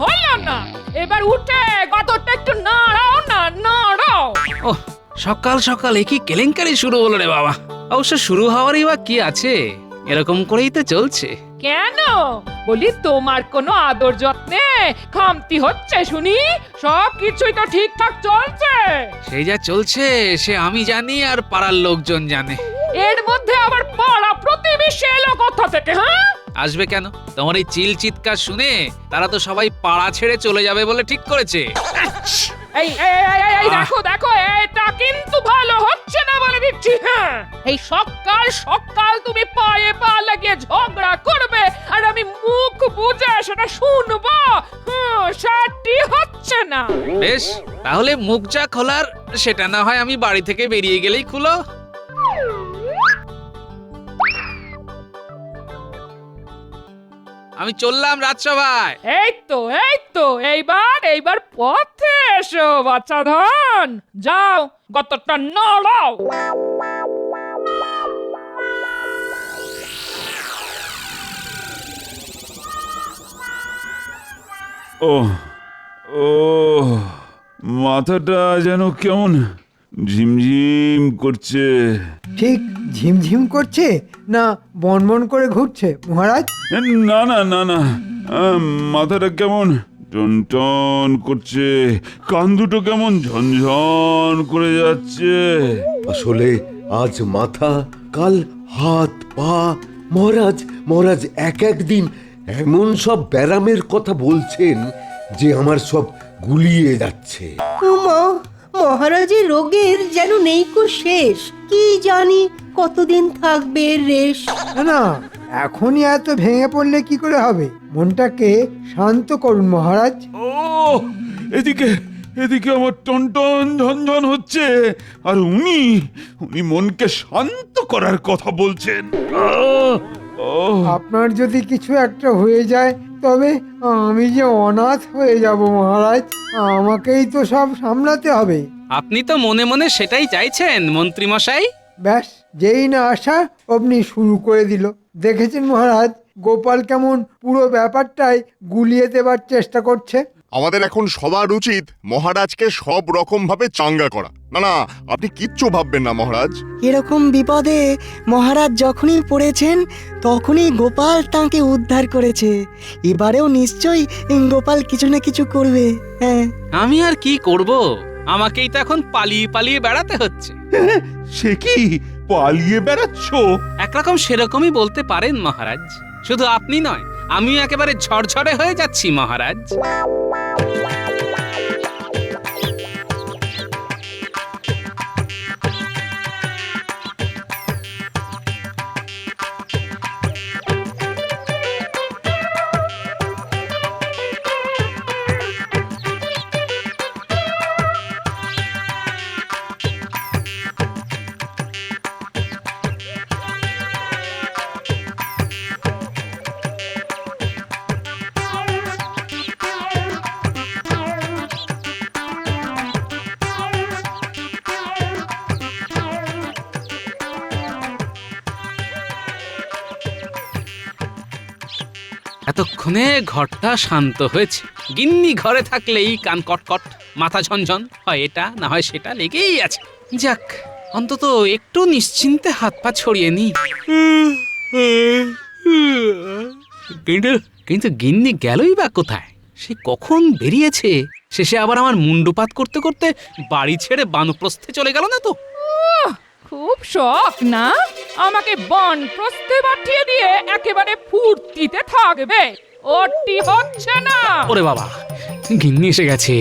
হলো না। এবার উঠে গতটা একটু নাড়াও না, নাড়াও। ওহ, সকাল সকাল কি কেলেঙ্কারি শুরু হলো রে বাবা। অবশ্য শুরু হওয়ারই বা কি আছে, এরকম করেই তো চলছে। কেন বলি, তোমার কোনো আদর যত্নে খামতি হচ্ছে শুনি? সব কিছুই তো ঠিকঠাক চলছে। সেই যা চলছে সে আমি জানি আর পাড়ার লোকজন জানে। এর মধ্যে আবার পাড়া প্রতিবেশী এলো কোথা থেকে? হ্যাঁ, আসবে কেন? তোমার এই চিল চিৎকার শুনে তারা তো সবাই পাড়া ছেড়ে চলে যাবে বলে ঠিক করেছে। এই এই এই, এই, এই, দেখো দেখো, এটা কিন্তু ভালো হচ্ছে না বলে দিচ্ছি। হ্যাঁ, এই সকাল সকাল তুমি পায়ে পা লাগিয়ে ঝগড়া করবে আর আমি মুখ বুজে সেটা শুনবো, সেটি হচ্ছে না। বেশ, তাহলে মুখ যা খোলার সেটা না হয় আমি বাড়ি থেকে বেরিয়ে গেলেই খুলো। আমি চললাম রাজসভায়। এই তো এইবার পথে এসো বাচ্চা ধন। যাও, গতটা নড়াও। ও ও মাথাটা যেন কেমন ঝিমঝিম করছে। ঠিক ঝিমঝিম করছে না বনবন করে ঘুরছে মহারাজ? না না না না, মাথাটা কেমন টনটন করছে, কান দুটো কেমন ঝনঝন করে যাচ্ছে। আসলে আজ মাথা, কাল হাত পা। মহারাজ মহারাজ এক একদিন এমন সব ব্যারামের কথা বলছেন যে আমার সব গুলিয়ে যাচ্ছে। মা, মহারাজের রোগের যেন নেই কো শেষ। কি জানি কতদিন থাকবে এর রেশ। না না, এখনই এত ভেঙে পড়লে কি করে হবে? মনটাকে শান্ত করুন মহারাজ। ও এদিকে এদিকে আমার টনটন ঝনঝন হচ্ছে, আর উনি মনকে শান্ত করার কথা বলছেন। আপনার যদি কিছু একটা হয়ে যায় তবে আমি যে অনাথ হয়ে যাব মহারাজ। আমাকেই তো সব সামলাতে হবে। আপনি তো মনে মনে সেটাই চাইছেন মন্ত্রী মশাই। ব্যাস, যেই না আসা অমনি শুরু করে দিল। দেখেছেন মহারাজ, গোপাল কেমন পুরো ব্যাপারটাই গুলিয়ে দেবার চেষ্টা করছে। আমাদের এখন সবার উচিত মহারাজকে সব রকম ভাবে চাঙ্গা করা। না না, আপনি কিচ্ছু ভাববেন না মহারাজ। এরকম বিপদে মহারাজ যখনই পড়েছেন তখনই গোপাল তাঁকে উদ্ধার করেছে। এবারেও নিশ্চয়ই গোপাল কিছু না কিছু করবে। হ্যাঁ, আমি আর কি করব? আমাকেই তো এখন পালিয়ে পালিয়ে বেড়াতে হচ্ছে। সে কি পালিয়ে বেড়াচ্ছ? একরকম সেরকমই বলতে পারেন মহারাজ। শুধু আপনি নয়, আমিও একেবারে ঝরঝরে হয়ে যাচ্ছি মহারাজ। এতক্ষণে ঘরটা শান্ত হয়েছে। গিন্নি ঘরে থাকলেই কান কটকট, মাথা ঝনঝন, হয় এটা না হয় সেটা লেগেই আছে। যাক, অন্তত একটু নিশ্চিন্তে হাত পা ছড়িয়ে নি। কিন্তু কিন্তু গিন্নি গেলই বা কোথায়? সে কখন বেরিয়েছে? শেষে আবার আমার মুন্ডুপাত করতে করতে বাড়ি ছেড়ে বানপ্রস্থে চলে গেল না তো? খুব শখ না আমাকে বনপ্রস্থে পাঠিয়ে দিয়ে একেবারে ফুর্তিতে থাকবে? ওটি হচ্ছে না। ওরে বাবা, গিন্নি এসে গেছে,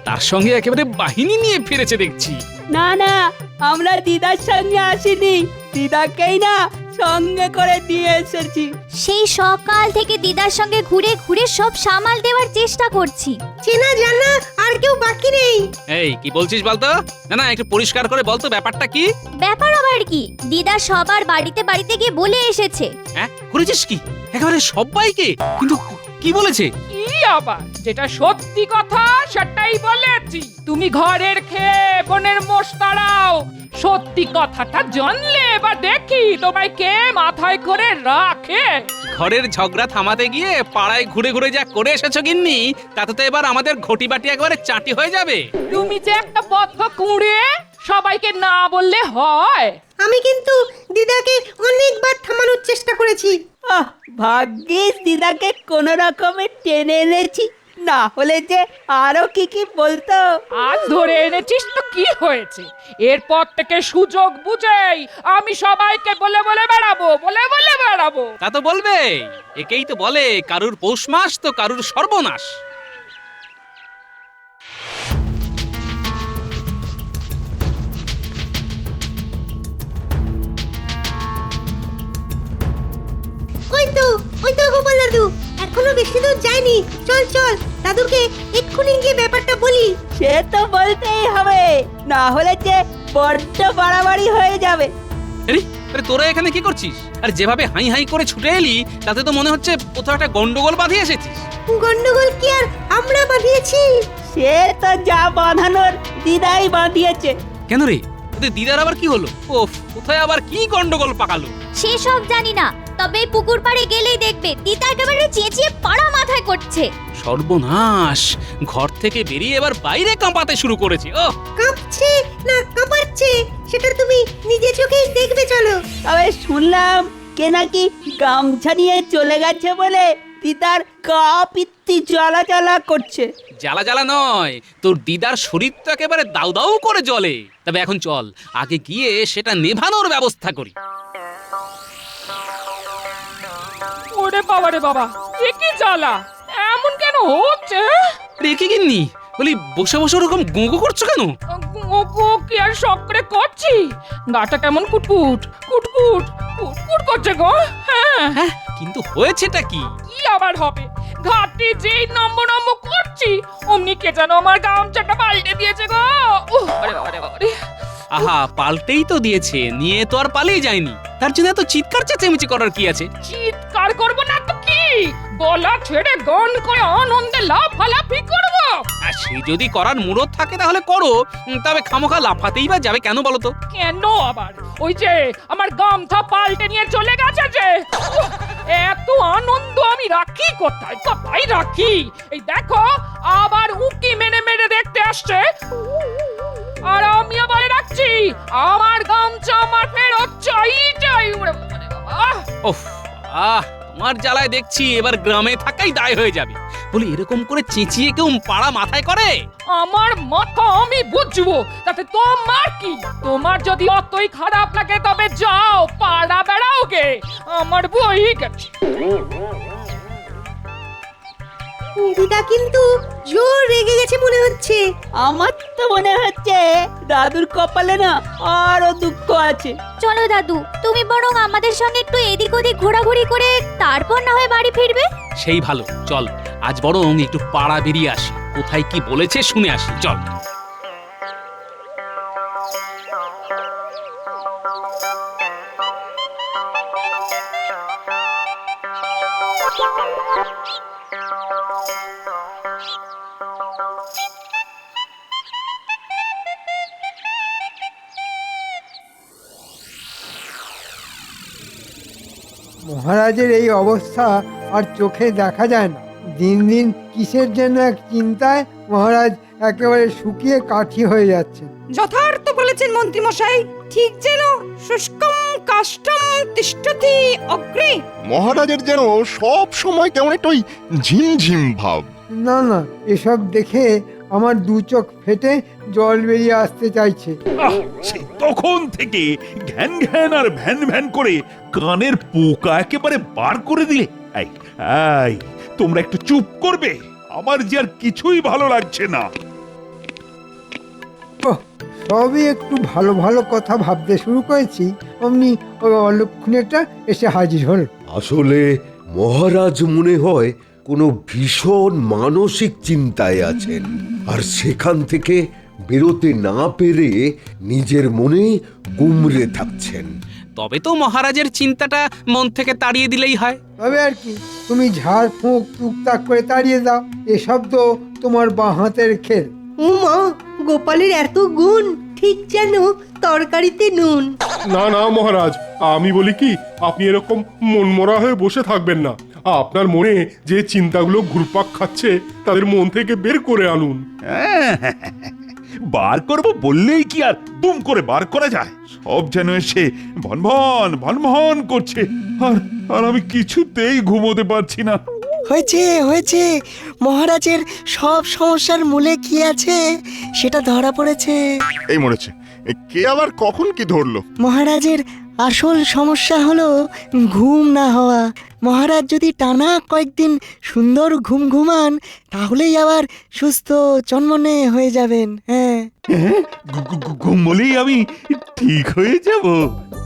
তার সঙ্গে একেবারে বাহিনী নিয়ে ফিরেছে দেখছি। না না, আমরা দিদার সঙ্গে আসিনি, দিদাকেই না সঙ্গে করে দিয়ে এসেছি। সেই সকাল থেকে দিদার সঙ্গে ঘুরে ঘুরে সব সামাল দেওয়ার চেষ্টা করছি। চেনা জানা আর কেউ বাকি নেই। এই কি বলছিস বলতো? না না, একটু পরিষ্কার করে বলতো ব্যাপারটা কি? ব্যাপার আবার কি? দিদা সবার বাড়িতে বাড়িতে গিয়ে বলে এসেছে। হ্যাঁ, করেছিস কি? একেবারে সবাইকে? কিন্তু কি বলেছে? কি আবার যেটা সত্যি কথা সেটাই বলেছি। তুমি ঘরের খেয়ে বনের মোষ তাড়াও, সত্যি কথাটা জানলে এবার দেখি তোমায় কে মাথায় করে রাখে। ঘরের ঝগড়া থামাতে গিয়ে পাড়ায় ঘুরে ঘুরে যা করে এসেছো গিন্নি, তাতে তো এবার আমাদের ঘটি বাটি একবারে চাটি হয়ে যাবে। তুমি যে একটা বদ্ধ কুঁড়ে, সবাইকে না বললে হয়? আমি কিন্তু দিদাকে অনেকবার থামানোর চেষ্টা করেছি। ভাগ্যিস দিদাকে কোন রকমে টেনে এনেছি, না হলে যে আরো কি কি বলতো। আজ ধরে এনেছিস তো কি হয়েছে? এরপর থেকে সুযোগ বুঝেই আমি সবাইকে বলে বলে বেড়াবো। তা তো বলবে, একেই তো বলে কারুর পৌষ মাস তো কারুর সর্বনাশ। ওই তো গোপাল দাদু, এখনো বেশি দূর যায়নি। চল চল, দাদুকে এক্ষুনি গিয়ে ব্যাপারটা বলি। সে তো বলতেই হবে, না হলে যে বড্ড বাড়াবাড়ি হয়ে যাবে। আরে তোরা এখানে কি করছিস? আর যেভাবে হাই হাই করে ছুটে এলি, তাতে তো মনে হচ্ছে কোথাও একটা গন্ডগোল বাঁধিয়ে এসেছিস। গন্ডগোল কি আর আমরা বাঁধিয়েছি? সে তো যা বাঁধানোর দিদাই বাঁধিয়েছে। কেন রে, তোদের দিদার আবার কি হলো? ওফ, কোথায় আবার কি গন্ডগোল পাকালো? সেসব জানি না, তবে পুকুর পাড়ে গেলেই দেখবে দিদা একেবারে চেঁচিয়ে পাড়া মাথায় করছে। সর্বনাশ, ঘর থেকে বেরিয়ে এবার বাইরে কাঁপাতে শুরু করেছে। ও কাঁপছে না কাঁপাচ্ছে সেটা তুমি নিজে চোখেই দেখবে, চলো। তবে শুনলাম কে নাকি গামছা নিয়ে চলে গেছে বলে দিদার গা পিত্তি জ্বালা জ্বালা করছে। জ্বালা জ্বালা নয়, তোর দিদার শরীর তো একেবারে দাউ দাউ করে জ্বলে। তবে এখন চল, আগে গিয়ে সেটা নেভানোর ব্যবস্থা করি। ওরে বাবা রে বাবা, এ কি জ্বালা, এমন কেন হচ্ছে? রেখে গিন্নি বলি, বসে বসে ওরকম গোগো করছো কেন? ওগো কি আর শখ করে করছি? গাটা কেমন কুটকুট কুটকুট কুটকুট করছে গো। হ্যাঁ, কিন্তু হয়েছেটা কি? কি আবার হবে? ঘাটে যেই নম্বর করছি অমনি কে যেন আমার গামছাটা পাল্টে দিয়েছে গো। আরে বাবা রে বাবা রে। আহা, পাল্টেই তো দিয়েছে, নিয়ে তো আর পালিয়ে যায়নি। তার জন্য এত চিৎকার চেঁচামেচি করার কি আছে? চিৎকার করব না তো কি, গলা ছেড়ে গান করে আনন্দে লাফালাফি করব। আর সে যদি করার মুরত থাকে তাহলে করো, তবে খামোখা লাফাতেই বা যাবে কেন বলো তো? কেন আবার? ওই যে আমার গামছা পাল্টে নিয়ে চলে গেছে যে, এত আনন্দ আমি রাখি কোথায় কোথায় রাখি? এই দেখো, আবার উকি মেনে মেনে দেখতে আসছে। আর আমি আবার রাখছি, আমার গামছা আমার ফেরত চাই। ওফ, তোমার জ্বালায় দেখছি এবার গ্রামে থাকাই দায় হয়ে যাবে। বলি, এরকম করে চেঁচিয়ে কেউ পাড়া মাথায় করে? আমার মাথা আমি বুঝবো, তাতে তোমার কি? তোমার যদি অতই খারাপ লাগে তবে যাও পাড়া বেড়াও গে, আমার বই গেছে। দিদা কিন্তু জোর রেগে গেছে মনে হচ্ছে। আমার তো মনে হচ্ছে দাদুর কপালে না আরো দুঃখ আছে। চলো দাদু, তুমি বরং আমাদের সঙ্গে একটু এদিক ওদিক ঘোরাঘুরি করে তারপর না হয় বাড়ি ফিরবে। সেই ভালো, চল আজ বরং একটু পাড়া বেরিয়ে আসি, কোথায় কি বলেছে শুনে আসি, চল। মহারাজের এই অবস্থা আর চোখে দেখা যায় না। দিন দিন কিসের জন্য এক চিন্তায় মহারাজ একেবারে শুকিয়ে কাঠি হয়ে যাচ্ছে। যথার্থ বলেছেন মন্ত্রী মশাই, ঠিক যেন শুষ্কম কাষ্ঠম তিষ্ঠতি অগ্রে। মহারাজের যেন সব সময় কেমন একটা ওই ঝিমঝিম ভাব। না না, এসব দেখে আমার দু চোখ ফেটে জল বেরিয়ে আসতে চাইছে। সেই তখন থেকে ঘ্যান ঘ্যান আর ভ্যান ভ্যান করে কানের পোকা একেবারে বার করে দিলে। এই এই, তোমরা একটু চুপ করবে? আমার যে আর কিছুই ভালো লাগছে না। ওহ, সবই একটু ভালো ভালো কথা ভাবতে শুরু করেছি, অমনি ওই অলক্ষণেটা এসে হাজির হল। আসলে মহারাজ মনে হয় কোনো ভীষণ মানসিক চিন্তায় আছেন, আর সেখান থেকে বেরোতে না পেরে নিজের মনে গুমরে থাকছেন। তবে তো মহারাজের চিন্তাটা মন থেকে তাড়িয়ে দিলেই হয়। তবে আর কি, তুমি ঝাড় ফুঁক টুকটাক করে তাড়িয়ে দাও। এসব তো তোমার বাঁ হাতের খেল। উমা, গোপালের এত গুণ, ঠিক যেন তরকারিতে নুন। না না মহারাজ, আমি বলি কি, আপনি এরকম মনমরা হয়ে বসে থাকবেন না। আপনার মনে যে চিন্তাগুলো ঘুরপাক খাচ্ছে তাদের মন থেকে বের করে আনুন। বার করব বললেই কি আর দুম করে বার করা যায়? সব যেন এসে ভনভন ভনভন করছে, আর আর আমি কিছুতেই ঘুমোতে পারছি না। হয়েছে হয়েছে, মহারাজের সব সমস্যার মূলে কি আছে সেটা ধরা পড়েছে। এই মরেছে, কে আবার কখন কি ধরলো? মহারাজের আসল সমস্যা হলো ঘুম না হওয়া। মহারাজ যদি টানা কয়েকদিন সুন্দর ঘুম ঘুমান তাহলেই আবার সুস্থ চনমনে হয়ে যাবেন। হ্যাঁ, ঘুমলেই আমি ঠিক হয়ে যাব?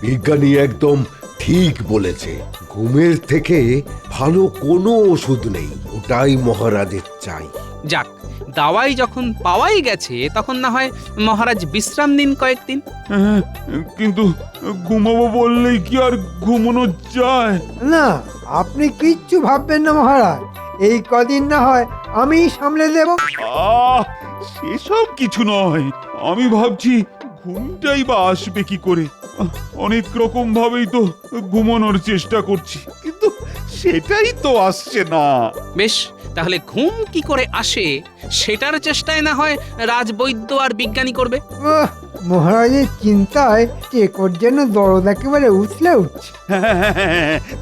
বিজ্ঞানী একদম ঠিক বলেছে। ঘুমের থেকে ভালো কোনো ওষুধ নেই, ওটাই মহারাজের চাই। যাক, দাওয়াই যখন পাওয়াই গেছে তখন না হয় মহারাজ বিশ্রাম নিন কয়েকদিন। হ্যাঁ, কিন্তু ঘুমাবো বললেই কি আর ঘুমানো যায়? না, আপনি কিচ্ছু ভাববেন না মহারাজ, এই কদিন না হয় আমি সামলে দেব। সেসব কিছু নয়, আমি ভাবছি ঘুমটাই বা আসবে কি করে। অনেক রকম ভাবেই তো ঘুমানোর চেষ্টা করছি, কিন্তু সেটাই তো আসছে না। বেশ, তাহলে ঘুম কি করে আসে সেটার চেষ্টায় না হয় রাজবৈদ্য আর বিজ্ঞানী করবে। মহারাজের চিন্তায় টেকর যেন দরদ একেবারে উছলে উঠছে।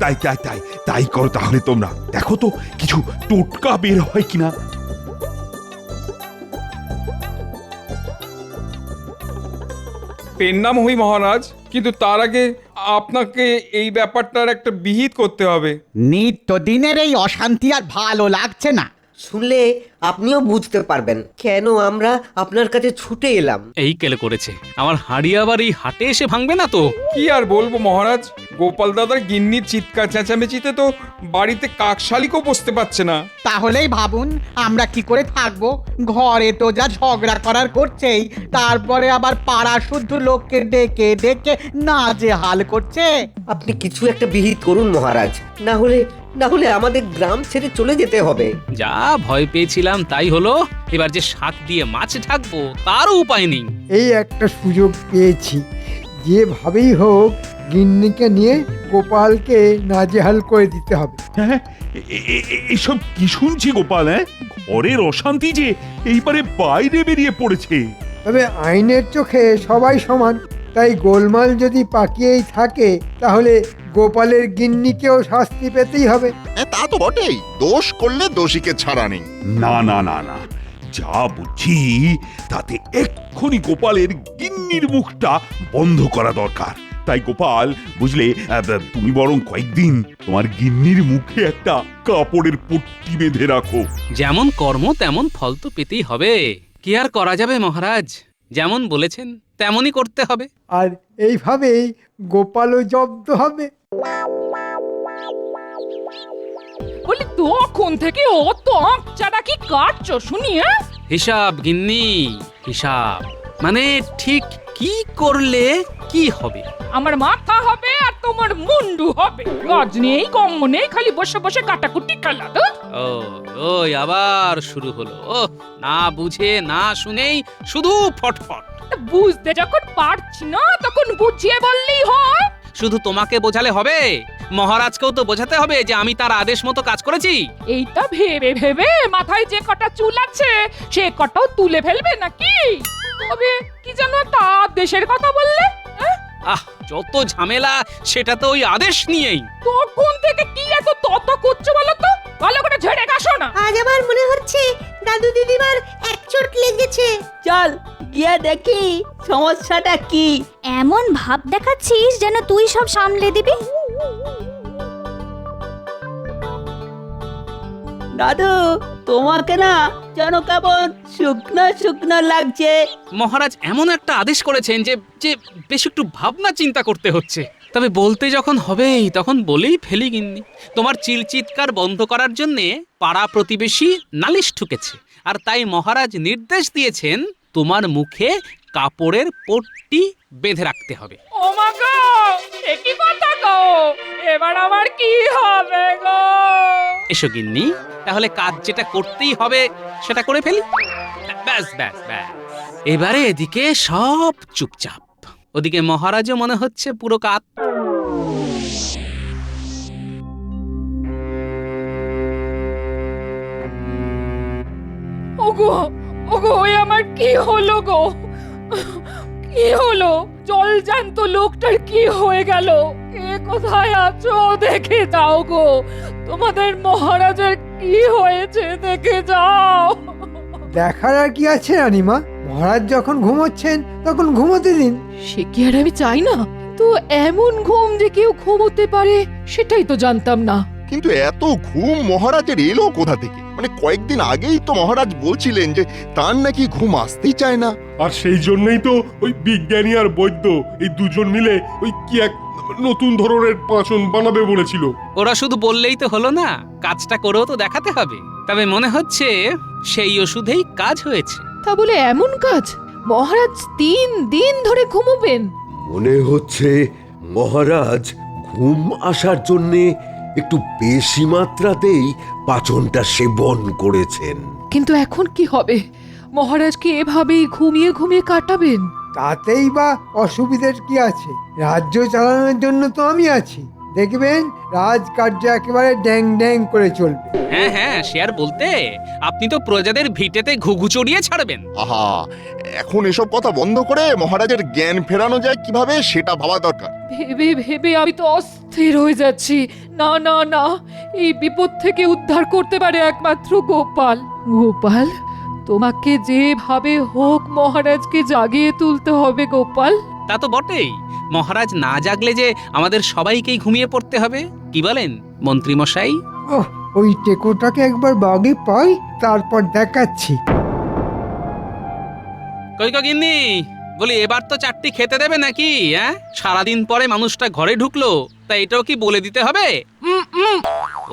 তাই তাই তাই তাই করো তাহলে। তোমরা দেখো তো কিছু টোটকা বের হয় কিনা। পেন নাম হই মহারাজ, কিন্তু তার আগে আপনাকে এই ব্যাপারটার একটা বিহিত করতে হবে। নিত্যদিনের এই অশান্তি আর ভালো লাগছে না। শুনলে আপনিও বুঝতে পারবেন কেন আমরা আপনার কাছে ছুটে এলাম। এই কেলে করেছে, আমার হাঁড়ি আবার এই হাটে এসে ভাঙবে না তো? কি আর বলবো মহারাজ, গোপাল দাদার গিন্নির চিৎকার চেঁচামেচিতে তো বাড়িতে কাকশালিকও বসতে পারছে না। তাহলেই ভাবুন আমরা কি করে থাকবো। ঘরে তো যা ঝগড়া করার করছেই, তারপরে আবার পাড়া শুদ্ধ লোককে ডেকে ডেকে নাজেহাল করছে। আপনি কিছু একটা বিহিত করুন মহারাজ, না হলে আমাদের গ্রাম ছেড়ে চলে যেতে হবে। যা ভয় পেয়েছিলাম তাই হলো। এবার যে শাক দিয়ে মাছ ঢাকবো তারও উপায় নেই। এই একটা সুযোগ পেয়েছি, যেভাবেই হোক গিন্নিকে নিয়ে গোপালকে নাজেহাল করে দিতে হবে। হ্যাঁ, এসব কি শুনছি গোপাল? ঘরের অশান্তি যে এইবারে বাইরে বেরিয়ে পড়েছে। তবে আইনের চোখে সবাই সমান, তাই গোলমাল যদি পাকিয়েই থাকে তাহলে গোপালের গিন্নিকেও শাস্তি পেতেই হবে। তা তো বটেই, দোষ করলে দোষীকে ছাড়া নেই। না না না না, যা বুঝছি তাতে এক্ষুনি গোপালের গিন্নির মুখটা বন্ধ করা দরকার। তাই গোপাল, বুঝলে, তুমি বরং কয়েকদিন তোমার গিন্নির মুখে একটা কাপড়ের পট্টি বেঁধে রাখো। যেমন কর্ম তেমন ফল তো পেতেই হবে। কি আর করা যাবে মহারাজ, যেমন বলেছেন তেমনই করতে হবে। আর এইভাবেই গোপালও জব্দ হবে। বলি তখন থেকে অত আঁকচাটা কি কাটছো শুনি? হিসাব গিন্নি, হিসাব। মানে ঠিক কি করলে কি হবে? আমার মাথা হবে আর তোমার মুন্ডু হবে। কাজ নেই কম্ম নেই, খালি বসে বসে কাটাকুটি খেলা। ও ওই আবার শুরু হলো। ও, না বুঝে না শুনেই শুধু ফটফট। বুঝতে যখন পারছি না তখন বুঝিয়ে বললেই হয়। শুধু তোমাকে বোঝালে হবে, মহারাজকেও তো বোঝাতে হবে যে আমি তার আদেশ মতো কাজ করেছি। এইটা ভেবে ভেবে মাথায় যে কটা চুল আছে সে কটাও তুলে ফেলবে নাকি? তবে কি যেন একটা আদেশের কথা বললে? যত ঝামেলা সেটা তো ওই আদেশ নিয়েই। তখন থেকে কি এত তত করছো বলো তো? ভালো করে ঝেড়ে কাশো না। আজ আমার মনে হচ্ছে দাদু দিদিমার এক চোট লেগেছে। চল গিয়ে দেখি সমস্যাটা কি। এমন ভাব দেখাচ্ছিস যেন তুই সব সামলে দিবি। দাদু, তোমাকে না যেন কেমন শুকনো শুকনো লাগছে। মহারাজ এমন একটা আদেশ করেছেন যে যে বেশ একটু ভাবনা চিন্তা করতে হচ্ছে। তবে বলতে যখন হবেই তখন বলেই ফেলি গিন্নি। তোমার চিলচিৎকার বন্ধ করার জন্যে পাড়া প্রতিবেশী নালিশ ঠুকেছে, আর তাই মহারাজ নির্দেশ দিয়েছেন তোমার মুখে কাপড়ের পট্টি বেঁধে রাখতে হবে। ও মা গো, এ কি কথা গো? এবার আমার কি হবে গো? এসো গিন্নি, তাহলে কাজ যেটা করতেই হবে সেটা করে ফেলি। ব্যাস ব্যাস ব্যাস, এবারে এদিকে সব চুপচাপ, ওদিকে মহারাজও মনে হচ্ছে পুরো কাত। ওগো ওগো, ওই আমার কি হলো গো? কি হলো? জল জ্যান্ত লোকটার কি হয়ে গেল? কে কোথায় আছো দেখে যাও গো। তোমাদের মহারাজের কি হয়েছে দেখে যাও। দেখার আর কি আছে রানীমা, মহারাজ যখন ঘুমোচ্ছেন তখন ঘুমোতে দিন। সে কি আর আমি চাই না, তো এমন ঘুম যে কেউ ঘুমোতে পারে সেটাই তো জানতাম না। কিন্তু এত ঘুম মহারাজের এলো কোথা থেকে? মানে কয়েকদিন আগেই তো মহারাজ বলছিলেন যে তার নাকি ঘুম আসতেই চায় না। আর সেই জন্যই তো ওই বিজ্ঞানী আর বৈদ্য এই দুজন মিলে ওই কি এক নতুন ধরনের পাঁচন বানাবে বলেছিল। ওরা শুধু বললেই তো হলো না, কাজটা করেও তো দেখাতে হবে। তবে মনে হচ্ছে সেই ওষুধেই কাজ হয়েছে। তা বলে এমন কাজ? মহারাজ 3 দিন ধরে ঘুমোবেন? মনে হচ্ছে মহারাজ ঘুম আসার জন্যে একটু বেশি মাত্রাতেই পাচনটা সেবন করেছেন। কিন্তু এখন কি হবে? মহারাজকে এভাবেই ঘুমিয়ে ঘুমিয়ে কাটাবেন? তাতেই বা অসুবিধার কি আছে? রাজ্য চালানোর জন্য তো আমি আছি। দেখবেন রাজকার্য একেবারে ড্যাং ড্যাং করে চলবে। হ্যাঁ হ্যাঁ, সে আর বলতে, আপনি তো প্রজাদের ভিটেতে ঘুঘু চড়িয়ে ছাড়বেন। আহা, এখন এসব কথা বন্ধ করে মহারাজের জ্ঞান ফেরানো যায় কিভাবে সেটা ভাবা দরকার। ভেবে ভেবে আমি তো অস্থির হয়ে যাচ্ছি। না না না, এই বিপদ থেকে উদ্ধার করতে পারে একমাত্র গোপাল। গোপাল, তোমাকে যেভাবে হোক মহারাজকে জাগিয়ে তুলতে হবে গোপাল। তা তো বটেই, মহারাজ না জাগলে যে আমাদের সবাইকেই ঘুমিয়ে পড়তে হবে। কি বলেন মন্ত্রী মশাই? ওহ, ওই টেকোটাকে একবার বাগে পাই, তারপর দেখাচ্ছি। কই গো গিন্নি, বলি এবার তো 4টি খেতে দেবে নাকি? হ্যাঁ, সারাদিন পরে মানুষটা ঘরে ঢুকলো, তা এটাও কি বলে দিতে হবে?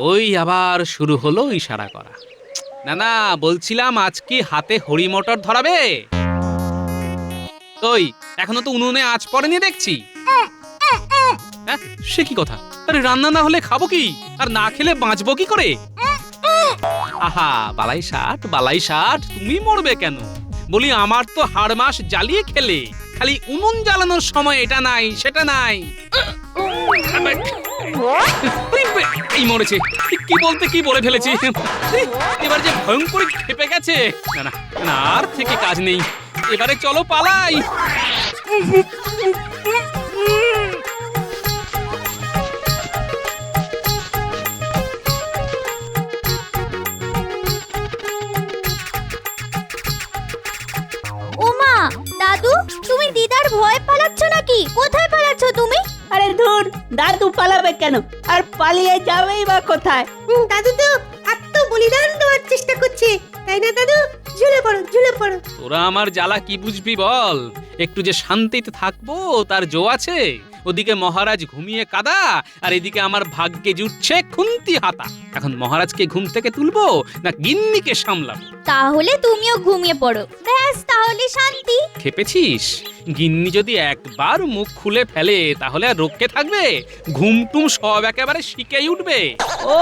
ওই আবার শুরু হলো ইশারা করা। না না, বলছিলাম আজ কি হাতে হরি মটর ধরাবে? ওই এখনো তো উনুনে আঁচ পড়েনি দেখছি। হ্যাঁ, সে কি কথা? আরে রান্না না হলে খাবো কি, আর না খেলে বাঁচবো কি করে? আহা, বালাই ষাট, তুমি মরবে কেন? বলি আমার তো হাড় মাস জ্বালিয়ে খেলে, খালি উনুন জ্বালানোর সময় এটা নাই সেটা নাই। এই মরেছে, কি বলতে কি বলে ফেলেছি। এবার যে ভয়ঙ্কর খেপে গেছে। না না না, আর থেকে কাজ নেই, এবারে চলো পালাই। ওমা, দাদু, তুমি দিদার ভয় পালাচ্ছ নাকি? কোথায় পালাচ্ছ তুমি? আরে ধুর, দাদু পালাবে কেন? আর পালিয়ে যাবেই বা কোথায়? দাদু তো আত্মবলিদান দেওয়ার চেষ্টা করছে, তাই না দাদু? ঝুলে পড়ো, ঝুলে পড়ো। তোরা আমার জ্বালা কি বুঝবি বল? একটু যে শান্তিতে থাকবো তার জো আছে। ওদিকে মহারাজ ঘুমিয়ে কাদা, আর এদিকে আমার ভাগ্যে জুটছে খুন্তি হাতা। এখন মহারাজকে ঘুম থেকে তুলবো না গিন্নিকে সামলাবো? তাহলে তুমিও ঘুমিয়ে পড়ো, ব্যাস তাহলে শান্তি। খেপেছিস? গিন্নি যদি একবার মুখ খুলে ফেলে তাহলে আর রক্ষে থাকবে? ঘুমটুম সব একেবারে শিখেই উঠবে। ও,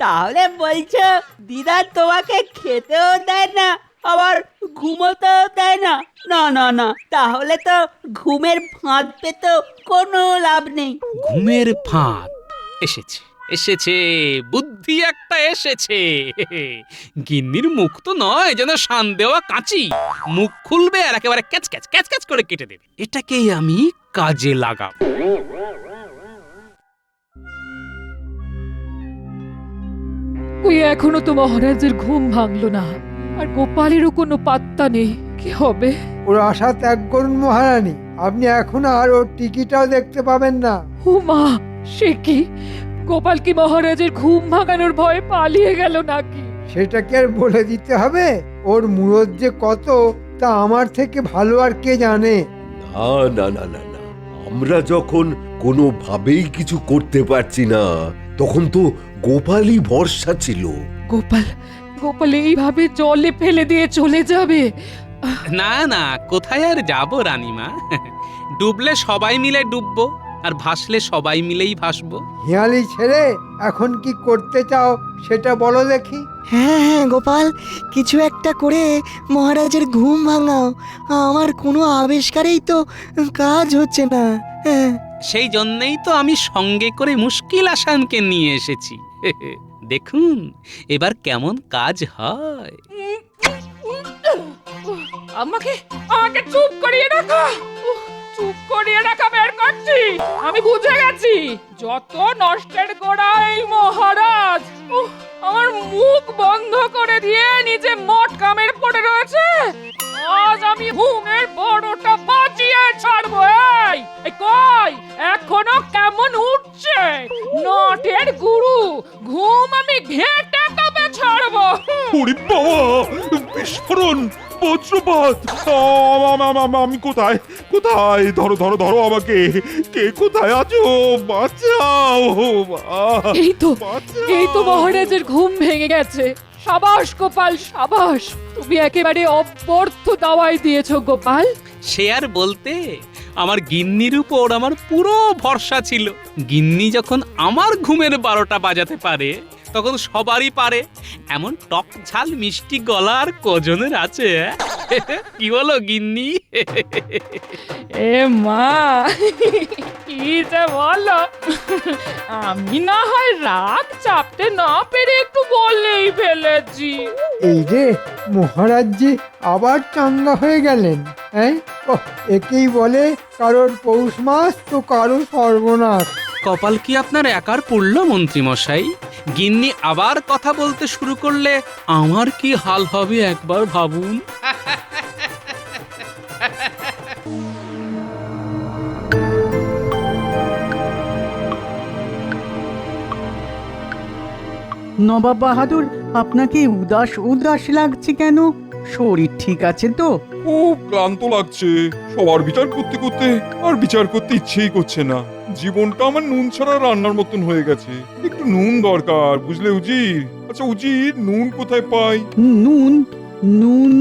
তাহলে বলছো দিদা তোমাকে খেতেও দেয় না, আবার ঘুমোতেও দেয় না? না না না, তাহলে তো ঘুমের ফাঁদ পেতে কোনো লাভ নেই। ঘুমের ফাঁদ এসেছে, এসেছে, বুদ্ধি একটা এসেছে। গিন্নির মুখ তো নয় যেন শান দেওয়া কাঁচি, মুখ খুলবে আর একেবারে ক্যাচ ক্যাচ ক্যাচ ক্যাচ করে কেটে দেবে। এটাকেই আমি কাজে লাগাবো। ওই এখনো তো মহারাজের ঘুম ভাঙলো না, আর গোপালেরও কোনো পাত্তা নেই। কি হবে? ওর আশা ত্যাগ করুন মহারানী, আপনি এখন আর ওর টিকিটাও দেখতে পাবেন না। ও মা, সে কি? গোপাল কি মহারাজের ঘুম ভাঙানোর ভয়ে পালিয়ে গেল নাকি? সেটা কি আর বলে দিতে হবে? ওর মুরত যে কত তা আমার থেকে ভালো আর কে জানে? না না না না না, আমরা যখন কোনোভাবেই কিছু করতে পারছি না, তখন তো গোপালই ভরসা ছিল। গোপাল এইভাবে জলে ফেলে দিয়ে চলে যাবে? না না, কোথায় আর যাবো রানীমা? ডুবলে সবাই মিলে ডুববো, আর ভাসলে সবাই মিলেই ভাসবো। হিয়ালি ছেড়ে এখন কি করতে চাও সেটা বলো দেখি। হ্যাঁ হ্যাঁ গোপাল, কিছু একটা করে মহারাজের ঘুম ভাঙাও। আমার কোনো আবিষ্কারেই তো কাজ হচ্ছে না। হ্যাঁ, সেই জন্যই তো আমি সঙ্গে করে মুশকিল আসানকে নিয়ে এসেছি। দেখুন এবার কেমন কাজ হয়। আমাকে আমাকে চুপ করিয়ে রাখো। চুপ করিয়ে রাখা বের করছি। আমি বুঝে গেছি যত নষ্টের গোড়া এই মহারাজ। আমার মুখ বন্ধ করে দিয়ে নিজে মট কামের পড়ে রয়েছে। আজ আমি ঘুমের বড়টা বাঁচিয়ে ছাড়বো। এই কই এখনো কেমন উঠছে নটের গুরু। ঘুম আমি ঘেঁটে তবে ছাড়বো। ওরে বাবা, বিস্ফোরণ, বজ্রপাত! আমি কোথায় কোথায়? ধরো ধরো ধরো আমাকে। কে কোথায় আছো? বাঁচাও! এই তো মহারাজের ঘুম ভেঙে গেছে। সাবাস গোপাল, সাবাস। তুমি একেবারে অব্যর্থ দাওয়াই দিয়েছো গোপাল। সে আর বলতে, আমার গিন্নির উপর আমার পুরো ভরসা ছিল। গিন্নি যখন আমার ঘুমের 12টা বাজাতে পারে তখন সবারই পারে। এমন টক ঝাল মিষ্টি গলা আর কজনের আছে? কি বলো গিন্নি? এ মা, কি যে বলো। আমি না হয় রাগ চাপতে না পেরে একটু বলেই ফেলেছি। এই রে, মহারাজ জি আবার চাঙ্গা হয়ে গেলেন। হ্যাঁ, একেই বলে কারোর পৌষ মাস তো কারো সর্বনাশ। কপাল কি আপনার একার পড়লো মন্ত্রী মশাই? গিন্নি আবার কথা বলতে শুরু করলে আমার কি হাল হবে একবার ভাবুন। নবাব বাহাদুর, আপনাকে উদাস উদাস লাগছে কেন? শরীর ঠিক আছে তো? খুব ক্লান্ত লাগছে। সবার বিচার করতে করতে আর বিচার করতে ইচ্ছেই করছে না। জীবনটা আমার নুন ছাড়া রান্নার মতন হয়ে গেছে। একটু নুন দরকার, বুঝলে উজির? আচ্ছা উজির, নুন কোথায় পাই? নুন নুন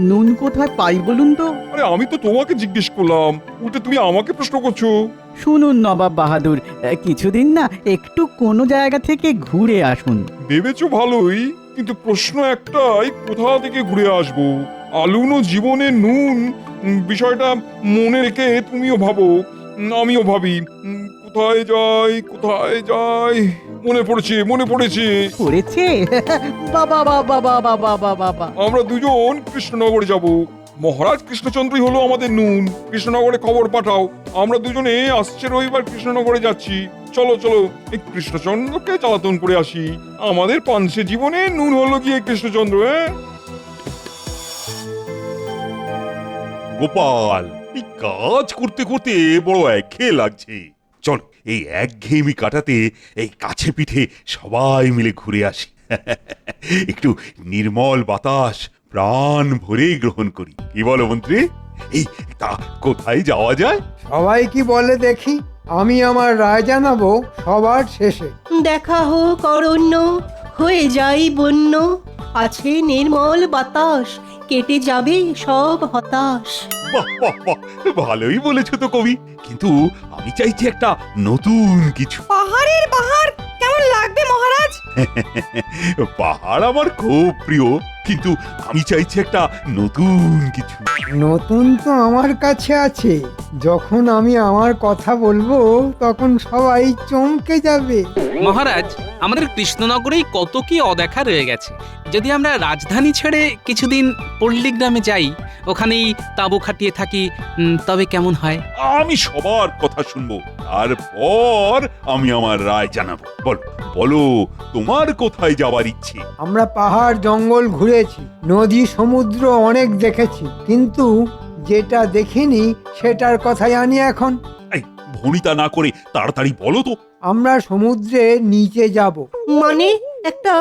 নুন কোথায় পাই বলুন তো? আরে আমি তো তোমাকে জিজ্ঞেস করলাম, উল্টে তুমি আমাকে প্রশ্ন করছো। শুনুন নবাব বাহাদুর, কিছুদিন না একটু কোনো জায়গা থেকে ঘুরে আসুন। ভেবেছো ভালোই, কিন্তু প্রশ্ন একটাই, কোথা থেকে ঘুরে আসবো? আলুনো জীবনে নুন, বিষয়টা মনে রেখে তুমিও ভাবো, আমিও ভাবি। কোথায় যাই কোথায় যাই? মনে পড়েছে পড়েছে? বাবা বাবা বাবা বাবা বাবা, আমরা দুজন কৃষ্ণনগরে যাব। মহারাজ কৃষ্ণচন্দ্রই হলো আমাদের নুন। কৃষ্ণনগরে খবর পাঠাও, আমরা দুজনে আসছে রবিবার কৃষ্ণনগরে যাচ্ছি। চলো চলো, এই কৃষ্ণচন্দ্রকে জ্বালাতন করে আসি। আমাদের পাঞ্চে জীবনে নুন হলো গিয়ে কৃষ্ণচন্দ্র। গোপাল, এই কাজ করতে করতে বড় একঘেয়ে লাগছে। চল এই একঘেয়েমি কাটাতে এই কাছে পিঠে সবাই মিলে ঘুরে আসি। একটু নির্মল বাতাস প্রাণ ভরে গ্রহণ করি। কি বলো মন্ত্রী? এই তা কোথায় যাওয়া যায়? সবাই কি বলে দেখি। আমি আমার রায় জানাবো সবার শেষে। দেখা হোক অরণ্য, হয়ে যাই বন্য, আছে নির্মল বাতাস, কেটে যাবে সব হতাশ। বাহ বাহ বাহ, ভালোই বলেছো তো কবি, কিন্তু আমি চাইছি একটা নতুন কিছু। পাহাড়ের বাহার কেমন লাগবে মহারাজ? পাহাড় আমার খুব প্রিয়, কিন্তু আমি চাইছি একটা নতুন কিছু। নতুন তো আমার কাছে আছে। যখন আমি আমার কথা বলবো তখন সবাই চমকে যাবে। মহারাজ, আমাদের কৃষ্ণনগরেই কত কি অদেখা রয়ে গেছে। যদি আমরা রাজধানী ছেড়ে কিছুদিন পল্লীগ্রামে যাই, ওখানেই তাঁবু খাটিয়ে থাকি, তবে কেমন হয়? আমি সবার কথা শুনবো, তারপর আমি আমার রায় জানাবো। বলো বলো, তোমার কোথায় যাবার ইচ্ছে? আমরা পাহাড় জঙ্গল ঘুরেছি, নদী সমুদ্র অনেক দেখেছি, কিন্তু যেটা দেখিনি সেটার কথা জানি এখন। এই ভনিতা না করে তাড়াতাড়ি বলো তো। আমরা সমুদ্রের নিচে যাব। মানে একটা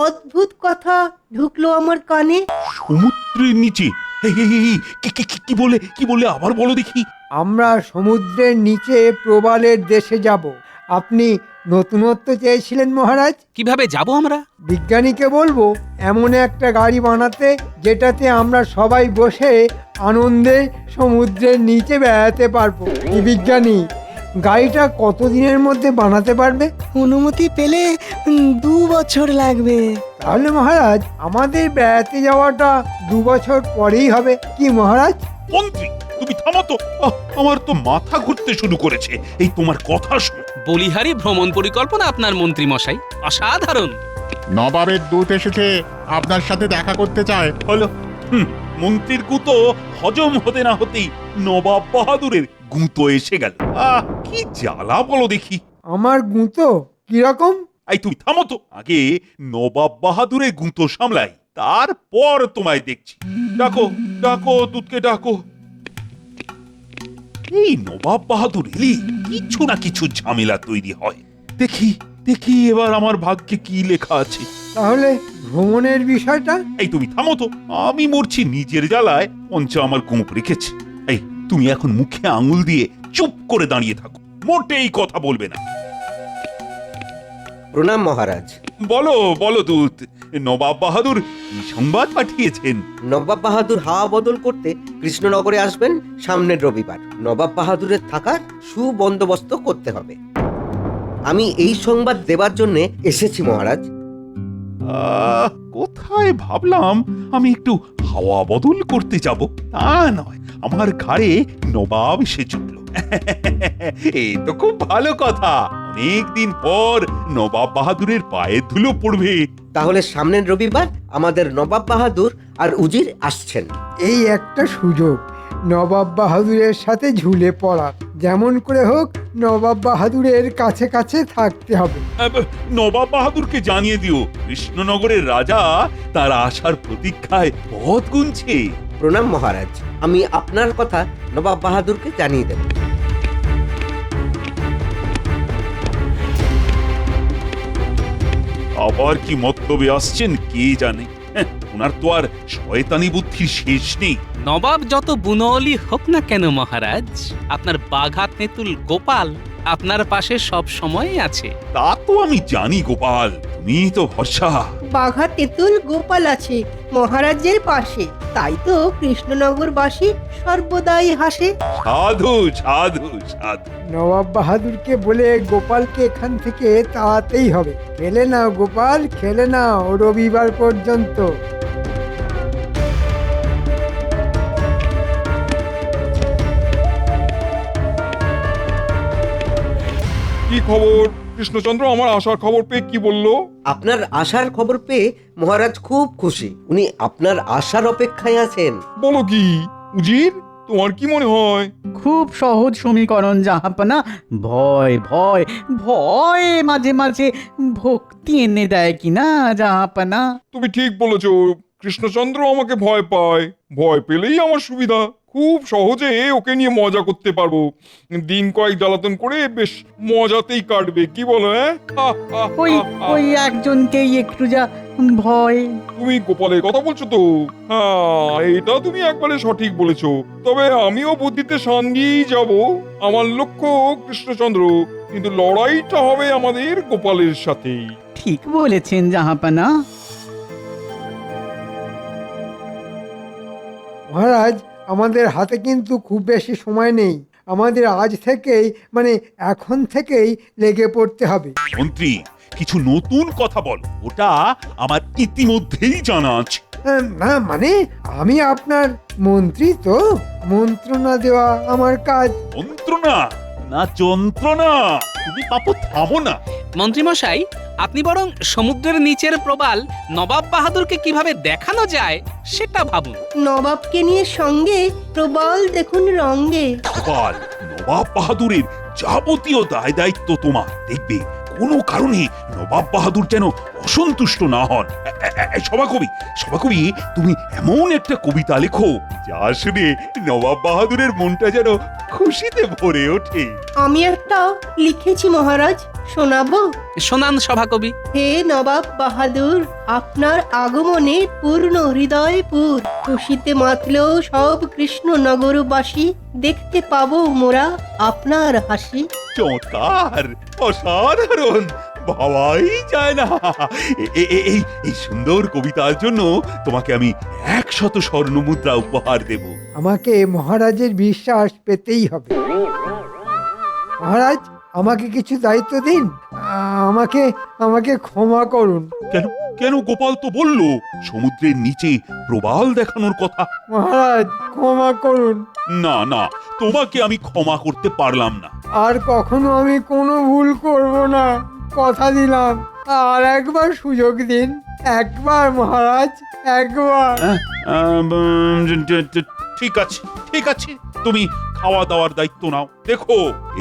অদ্ভুত কথা ঢুকলো আমার কানে। সমুদ্রের নিচে? কি বলে আবার বলো দেখি। আমরা সমুদ্রের নিচে প্রবালের দেশে যাব। আপনি নতুনত্ব চেয়েছিলেন মহারাজ। কিভাবে যাব আমরা? বিজ্ঞানীকে বলবো এমন একটা গাড়ি বানাতে যেটাতে আমরা সবাই বসে আনন্দে সমুদ্রের নিচে বেড়াতে পারবো। কি বিজ্ঞানী, গাড়িটা কতদিনের মধ্যে বানাতে পারবে? অনুমতি পেলে 2 বছর লাগবে। তাহলে মহারাজ আমাদের বেড়াতে যাওয়াটা 2 বছর পরেই হবে কি মহারাজ? মন্ত্রী তুমি থামো তো, আমার তো মাথা ঘুরতে শুরু করেছে এই তোমার কথা শুনে। বলিহারি ভ্রমণ পরিকল্পনা আপনার মন্ত্রী মশাই, অসাধারণ। নবাবের দূত এসেছে, আপনার সাথে দেখা করতে চায়। হলো মন্ত্রীর গুঁতো হজম হতে না হতেই নবাব বাহাদুরের গুঁতো এসে গেল। কি জ্বালা বলো দেখি। আমার গুঁতো কিরকম? এই তুমি থামো তো, আগে নবাব বাহাদুরের গুঁতো সামলাই, তারপর তোমায় দেখছি। ডাকো ডাকো দুধকে ডাকো। এই নবাব বাহাদুর এলি কিছু না কিছু ঝামেলা তৈরি হয়। দেখি দেখি এবার আমার ভাগ্যে কি লেখা আছে। তাহলে ভ্রমণের বিষয়টা? এই তুমি থামো তো, আমি মরছি নিজের জ্বালায়, পঞ্চা আমার গোঁপ রেখেছে। এই তুমি এখন মুখে আঙুল দিয়ে চুপ করে দাঁড়িয়ে থাকো, মোটেই কথা বলবে না। প্রণাম মহারাজ। বলো বলো দূত, নবাব বাহাদুর কি সংবাদ পাঠিয়েছেন? নবাব বাহাদুর হাওয়া বদল করতে কৃষ্ণনগরে আসবেন সামনের রবিবার। নবাব বাহাদুরের থাকার সুবন্দোবস্ত করতে হবে। আমি এই সংবাদ দেবার জন্য এসেছি মহারাজ। কোথায় ভাবলাম আমি একটু হাওয়া বদল করতে যাব, তা নয়, আমার ঘাড়ে নবাব এসে জুটল। এই তো খুব ভালো কথা, অনেকদিন পর নবাব বাহাদুরের পায়ে ধুলো পড়বে। তাহলে সামনের রবিবার আমাদের নবাব বাহাদুর আর উজির আসছেন। এই একটা সুযোগ নবাব বাহাদুরের সাথে ঝুলে পড়া, যেমন করে হোক নবাব বাহাদুরের কাছে কাছে থাকতে হবে। নবাব বাহাদুরকে জানিয়ে দিও কৃষ্ণনগরের রাজা তার আসার প্রতীক্ষায় পথ গুনছে। প্রণাম মহারাজ, আমি আপনার কথা নবাব বাহাদুরকে জানিয়ে দেব। আবার কি মতলবে আসছেন কে জানে। ওনার তো আর শয়তানি বুদ্ধির শেষ নেই। নবাব যত বুনলি হোক না কেন মহারাজ, আপনার বাঘা তেঁতুল গোপাল আপনার পাশে সব সময় আছে। তা তো আমি জানি গোপাল, তুমি তো ভরসা। বাঘা তেঁতুল গোপাল আছে মহারাজের পাশে, তাই তো কৃষ্ণনগরবাসী সর্বদাই হাসে। সাধু সাধু সাধু। নবাব বাহাদুরকে বলে গোপালকে এখান থেকে তাড়াতেই হবে। খেলে নাও গোপাল, খেলে নাও রবিবার পর্যন্ত। কি খবর কৃষ্ণচন্দ্র? আমার আসার খবর পেয়ে কি বললো? আপনার আসার খবর পেয়ে মহারাজ খুব খুশি। উনি আপনার আসার অপেক্ষায় আছেন। বলো কি উজির, তোমার কি মনে হয়? খুব সহজ সমীকরণ জাহাপনা। ভয় ভয় ভয় মাঝে মাঝে ভক্তি এনে দেয় কিনা জাহাপনা। তুমি ঠিক বলেছো, কৃষ্ণচন্দ্র আমাকে ভয় পায়। ভয় পেলেই আমার সুবিধা, খুব সহজে ওকে নিয়ে মজা করতে পারবো। দিন কয়েক জ্বালাতন করে বেশ মজাতেই কাটবে, কি বলো? ওই ওই একজনকেই একটু যা ভয়। তুমি গোপালের কথা বলছো তো? হ্যাঁ, এটা তুমি একবারে সঠিক বলেছো। তবে আমিও বুদ্ধিতে সাঙ্গিয়েই যাব। আমার লক্ষ্য কৃষ্ণচন্দ্র, কিন্তু লড়াইটা হবে আমাদের গোপালের সাথেই। ঠিক বলেছেন জাহাপনা। মহারাজ আমাদের হাতে কিন্তু খুব বেশি সময় নেই, আমাদের আজ থেকেই মানে এখন থেকেই লেগে পড়তে হবে। মন্ত্রী কিছু নতুন কথা বল, ওটা আমার ইতিমধ্যেই জানা আছে। না মানে আমি আপনার মন্ত্রী, তো মন্ত্রণা দেওয়া আমার কাজ। মন্ত্রণা না যন্ত্রণা? তুমি পাপো থামো না। মন্ত্রী মশাই, আপনি বরং সমুদ্রের নিচের প্রবাল নবাব বাহাদুরকে কিভাবে দেখানো যায় সেটা ভাবুন। নবাবকে নিয়ে সঙ্গে প্রবল দেখুন রঙ্গে। গোপাল, নবাব বাহাদুরের যাবতীয় দায় দায়িত্ব তোমার। দেখবে কোনো কারণে নবাব বাহাদুর যেন অসন্তুষ্ট না হন। সভাকবি তুমি এমন একটা কবিতা লেখো যা শুনে নবাব বাহাদুরের মনটা যেন খুশিতে ভরে ওঠে। আমি একটা লিখেছি মহারাজ, শোনাবো? শোনান সভাকবি। হে নবাব বাহাদুর, আপনার আগমনে পূর্ণ হৃদয়পুর, খুশিতে মাতল সব কৃষ্ণনগরবাসী, দেখতে পাবো মোরা আপনার হাসি। চমৎকার, অসাধারণ, ভাবাই যায় না। এই সুন্দর কবিতার জন্য তোমাকে আমি 100 স্বর্ণমুদ্রা উপহার দেব। আমাকে মহারাজের বিশ্বাস পেতেই হবে। মহারাজ আমাকে কিছু দায়িত্ব দিন। আমাকে আমাকে ক্ষমা করুন। কেন কেন গোপাল তো বলল সমুদ্রের নিচে প্রবাল দেখানোর কথা। মহারাজ ক্ষমা করুন। না না, তোমাকে আমি ক্ষমা করতে পারলাম না। আর কখনো আমি কোনো ভুল করব না, কথা দিলাম। আর একবার সুযোগ দিন, একবার মহারাজ, একবার। ঠিক আছে ঠিক আছে, তুমি খাওয়া দাওয়ার দায়িত্ব নাও। দেখো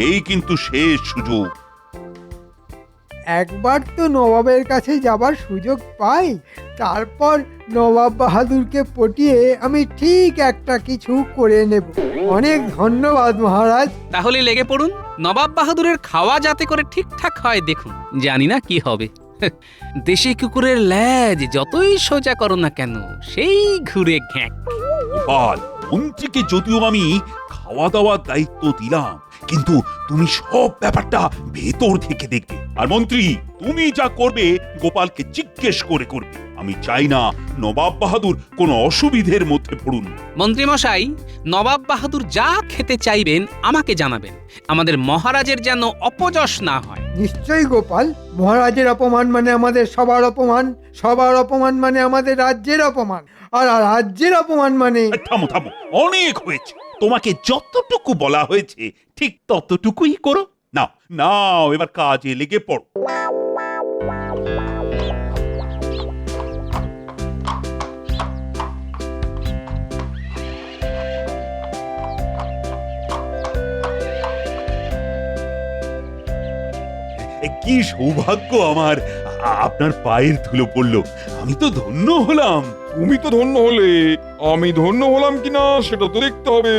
এই কিন্তু শেষ সুযোগ। একবার তো নবাবের কাছে যাবার সুযোগ পাই, তারপর নবাব বাহাদুরকে পটিয়ে আমি ঠিক একটা কিছু করে নেব। অনেক ধন্যবাদ মহারাজ। তাহলে লেগে পড়ুন, নবাব বাহাদুরের খাওয়া যাতে করে ঠিকঠাক হয় দেখুন। জানি না কি হবে। দেশি কুকুরের ল্যাজ যতই সোজা করো না কেন, সেই ঘুরে ঘ্যাঁক। গোপাল, মন্ত্রীকে যদিও আমি খাওয়া দাওয়ার দায়িত্ব দিলাম, কিন্তু তুমি সব ব্যাপারটা ভেতর থেকে দেখবে। আর মন্ত্রী, তুমি যা করবে গোপালকে জিজ্ঞেস করে করবে। আমি চাই না নবাব বাহাদুর কোনো অসুবিধের মধ্যে পড়ুন। মন্ত্রী মশাই, নবাব বাহাদুর যা খেতে চাইবেন আমাকে জানাবেন। আমাদের মহারাজের যেন অপযশ না হয়। নিশ্চয়ই গোপাল, মহারাজের অপমান মানে আমাদের সবার অপমান, সবার অপমান মানে আমাদের রাজ্যের অপমান, আর রাজ্যের অপমান মানে। থামো থামো, অনেক হয়েছে। তোমাকে যতটুকু বলা হয়েছে ঠিক ততটুকুই করো। নাও নাও, এবার কাজে লেগে পড়ো। কি সৌভাগ্য আমার, আপনার পায়ের ধুলো পড়লো। আমি তো ধন্য হলাম। তুমি তো ধন্য হলে, আমি ধন্য হলাম কিনা সেটা তো দেখতে হবে।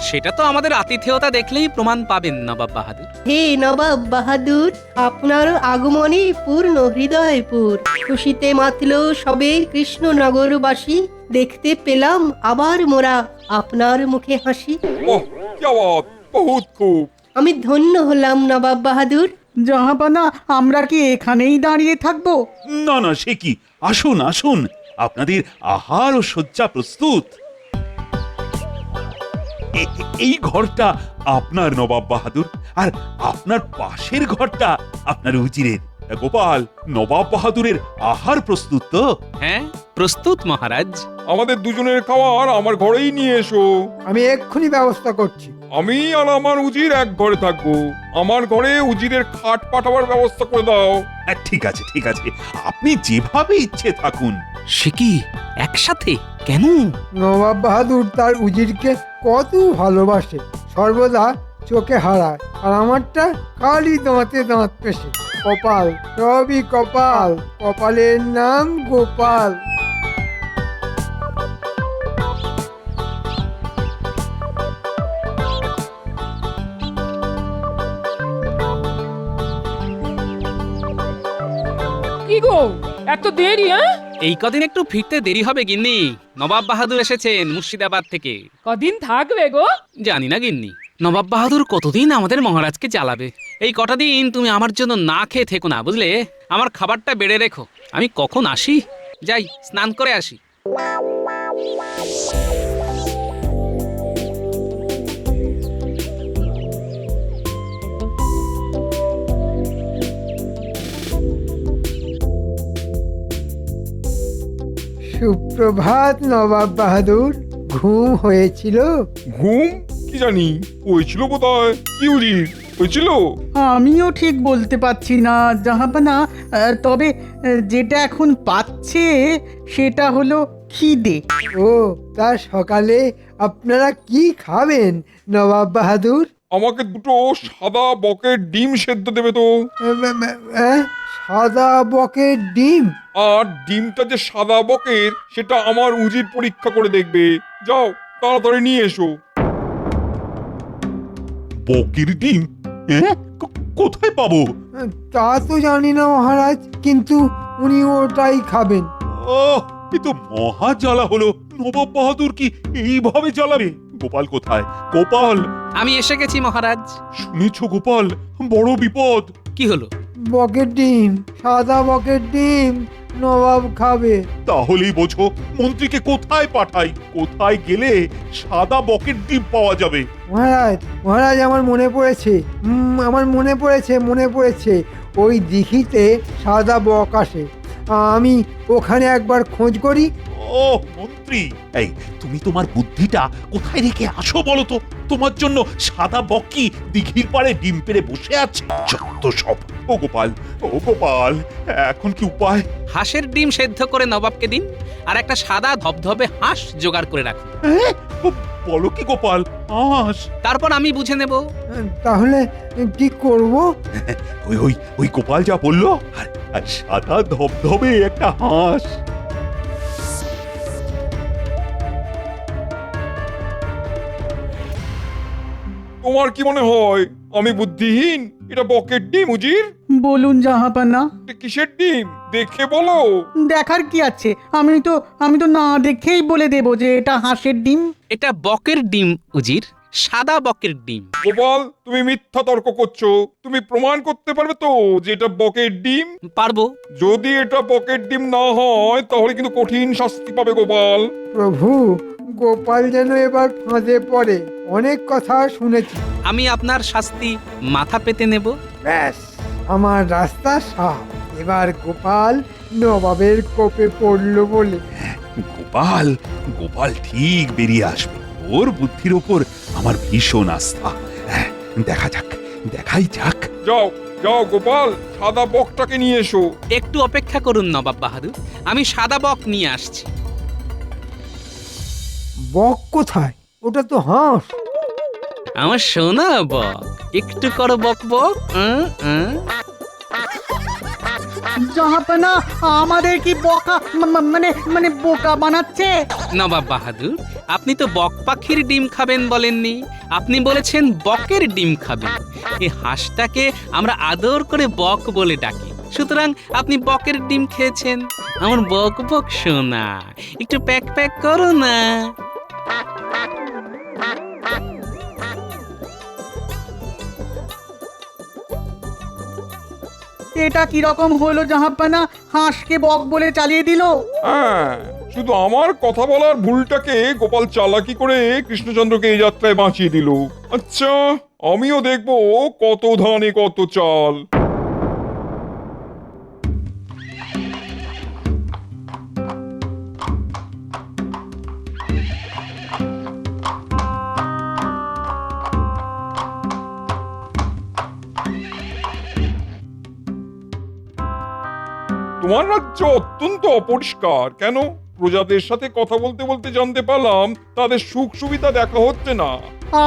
সেটা তো আমাদের আতিথেয়তা দেখলেই প্রমাণ পাবেন নবাব বাহাদুর। হে নবাব বাহাদুর, আপনার আগমনে পূর্ণ হৃদয়পুর। খুশিতে মাতল সবে কৃষ্ণনগরবাসী। দেখতে পেলাম আবার মোরা আপনার মুখে হাসি। ওহ, কি আওয়াজ, বহুত খুব। আমি ধন্য হলাম নবাব বাহাদুর। জাহাপানা, আমরা কি এখানেই দাঁড়িয়ে থাকবো? না না, সে কি, আসুন আসুন, আপনাদের আহার ও শয্যা প্রস্তুত। এই ঘরটা আপনার নবাব বাহাদুর, আর আপনার পাশের ঘরটা আপনার উজিরের। গোপাল, নবাব বাহাদুরের আহার প্রস্তুত তো? হ্যাঁ, প্রস্তুত মহারাজ। আমাদের দুজনের খাবার আমার ঘরেই নিয়ে এসো। আমি এক্ষুনি ব্যবস্থা করছি। আমি আর আমার উজির এক ঘরে থাকবো। আমার ঘরে উজিরের খাট পাঠাবার ব্যবস্থা করে দাও। ঠিক আছে ঠিক আছে, আপনি যেভাবে ইচ্ছে থাকুন। সে কি, একসাথে কেন? নবাব বাহাদুর তার উজিরকে কত ভালোবাসে, সর্বদা চোখে হারায়, আর আমারটা খালি দাঁতে দাঁত পেশে। কপাল, সবই কপাল, কপালের নাম গোপাল। কি গো, এত দেরি? এই কদিন একটু ফিরতে দেরি হবে গিন্নি। নবাব বাহাদুর এসেছেন মুর্শিদাবাদ থেকে। কদিন থাকবে গো? জানি না গিন্নি, নবাব বাহাদুর কতদিন আমাদের মহারাজকে জ্বালাবে। এই কটা দিন তুমি আমার জন্য না খেয়ে থেকো না, বুঝলে? আমার খাবারটা বেড়ে রেখো। আমি কখন আসি, যাই স্নান করে আসি। সুপ্রভাত নবাব বাহাদুর, ঘুম হয়েছিল? ঘুম কি জানি, হয়েছিল বোধহয়। কি উজির, হয়েছিল? আমিও ঠিক বলতে পারছি না জাহাপানা, তবে যেটা এখন পাচ্ছে সেটা হলো খিদে। ও, তা সকালে আপনারা কি খাবেন নবাব বাহাদুর? আমাকে দুটো সাদা বকের ডিম সেদ্ধ দেবে তো। সাদা বকের ডিম? আর ডিমটা যে সাদা বকের সেটা আমার উজির পরীক্ষা করে দেখবে। যাও তাড়াতাড়ি নিয়ে এসো। বকের ডিম? হ্যাঁ, কোথায় পাবো? তা তো জানি না মহারাজ, কিন্তু উনি ওটাই খাবেন। এ তো মহা জ্বালা হলো। নবাব বাহাদুর কি এইভাবে জ্বালাবে? গোপাল কোথায়? গোপাল! আমি এসে গেছি মহারাজ। শুনেছো গোপাল, বড় বিপদ। কি হলো? বকের ডিম, সাদা বকের ডিম, নবাব খাবে। তাহলেই বোঝো মন্ত্রীকে কোথায় পাঠাই, কোথায় গেলে সাদা বকের ডিম পাওয়া যাবে। মহারাজ মহারাজ আমার মনে পড়েছে, আমার মনে পড়েছে ওই দিঘিতে সাদা বক আসে। আমি ওখানে একবার খোঁজ করি। ও মন্ত্রী, এই তুমি তোমার বুদ্ধিটা কোথায় রেখে আসো বলো তো? তোমার জন্য সাদা বকি দিঘির পাড়ে ডিম পেড়ে বসে আছে। যত সব। ও গোপাল, এখন কি উপায়? হাঁসের ডিম সেদ্ধ করে নবাবকে দিন, আর একটা সাদা ধবধবে হাঁস জোগাড় করে রাখুন। বলো কি গোপাল, হাঁস? তারপর আমি বুঝে নেব। তাহলে কি করব? ওই গোপাল যা বললো, আর সাদা ধবধবে একটা হাঁস। তোমার কি মনে হয় আমি বুদ্ধিহীন? এটা বকের ডিম উজির। বলুন জাহাপানা। এটা কিসের ডিম দেখে বলো। দেখার কি আছে? আমি তো না দেখেই বলে দেব যে এটা হাঁসের ডিম। এটা বকের ডিম উজির, সাদা বকের ডিম। গোপাল, তুমি মিথ্যা তর্ক করছো। তুমি প্রমাণ করতে পারবে তো যে এটা বকের ডিম? পারবো। যদি এটা বকের ডিম না হয় তাহলে কিন্তু কঠিন শাস্তি পাবে গোপাল। প্রভু, গোপাল যেন এবার ফাঁদে পড়ে। অনেক কথা শুনেছি। আমি আপনার শাস্তি মাথা পেতে নেব। ব্যাস, আমার রাস্তা সাফ। এবার গোপাল নবাবের কোপে পড়লো বলে। গোপাল ঠিক বেরিয়ে আসবে। ওর বুদ্ধির ওপর আমার ভীষণ আস্থা। দেখাই যাক। যাও গোপাল, সাদা বকটাকে নিয়ে এসো। একটু অপেক্ষা করুন নবাব বাহাদুর, আমি সাদা বক নিয়ে আসছি। বক কোথায়? ওটা তো হাঁস। আমার সোনা বক, একটু করো বক বক। জাহাপানা, আমাদের কি বোকা মানে বোকা বানাচ্ছে? নবাব বাহাদুর, আপনি তো বক পাখির ডিম খাবেন বলেননি, আপনি বলেছেন বকের ডিম খাবেন। এই হাঁসটাকে আমরা আদর করে বক বলে ডাকি, সুতরাং আপনি বকের ডিম খেয়েছেন। আমার বক বক সোনা, একটু প্যাক প্যাক করো না। এটা কি রকম হলো জাহাপানা? হাঁসকে বক বলে চালিয়ে দিল। হ্যাঁ, শুধু আমার কথা বলার ভুলটাকে গোপাল চালাকি করে কৃষ্ণচন্দ্রকে এই যাত্রায় বাঁচিয়ে দিল। আচ্ছা, আমিও দেখবো কত ধানে কত চাল। তোমার রাজ্য অত্যন্ত অপরিষ্কার। কেন? প্রজাদের সাথে কথা বলতে বলতে জানতে পারলাম তাদের সুখ সুবিধা দেখা হচ্ছে না।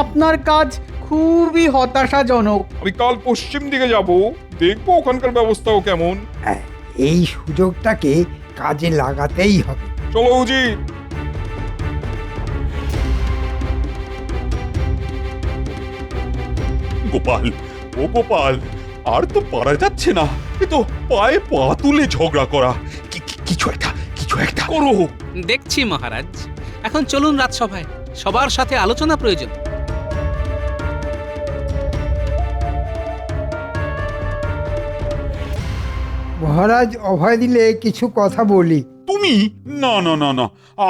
আপনার কাজ খুবই হতাশাজনক। আমি কাল পশ্চিম দিকে যাব, দেখবো ওখানকার ব্যবস্থাও কেমন। এই সুযোগটাকে কাজে লাগাতেই হবে। চলো উজির। গোপাল, আর তো পারা যাচ্ছে না। এ তো পায়ে পা তুলে ঝগড়া করা। কিছু একটা করো। দেখছি মহারাজ। এখন চলুন রাজসভায়, সবার সাথে আলোচনা প্রয়োজন। মহারাজ অভয় দিলে কিছু কথা বলি। তুমি? না,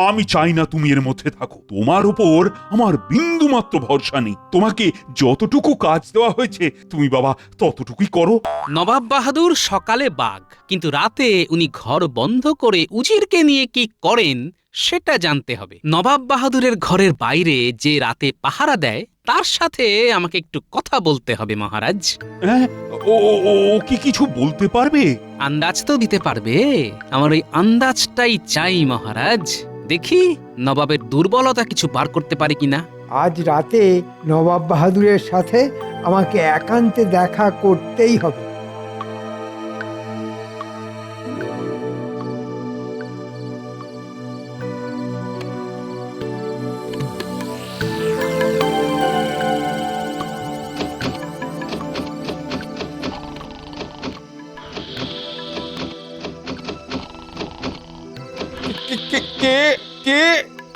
আমি চাই না তুমি এর মধ্যে থাকো। তোমার উপর আমার বিন্দু মাত্র ভরসা নেই। তোমাকে যতটুকু কাজ দেওয়া হয়েছে তুমি বাবা ততটুকুই করো। নবাব বাহাদুর সকালে বাঘ, কিন্তু রাতে উনি ঘর বন্ধ করে উজিরকে নিয়ে কি করেন সেটা জানতে হবে। নবাব বাহাদুরের ঘরের বাইরে যে রাতে পাহারা দেয় তার সাথে আমাকে একটু কথা বলতে হবে মহারাজ। ও কি কিছু বলতে পারবে? আন্দাজ তো দিতে পারবে। আমার ওই আন্দাজটাই চাই মহারাজ। দেখি নবাবের দুর্বলতা কিছু বার করতে পারে কিনা। আজ রাতে নবাব বাহাদুরের সাথে আমাকে একান্তে দেখা করতেই হবে। কে?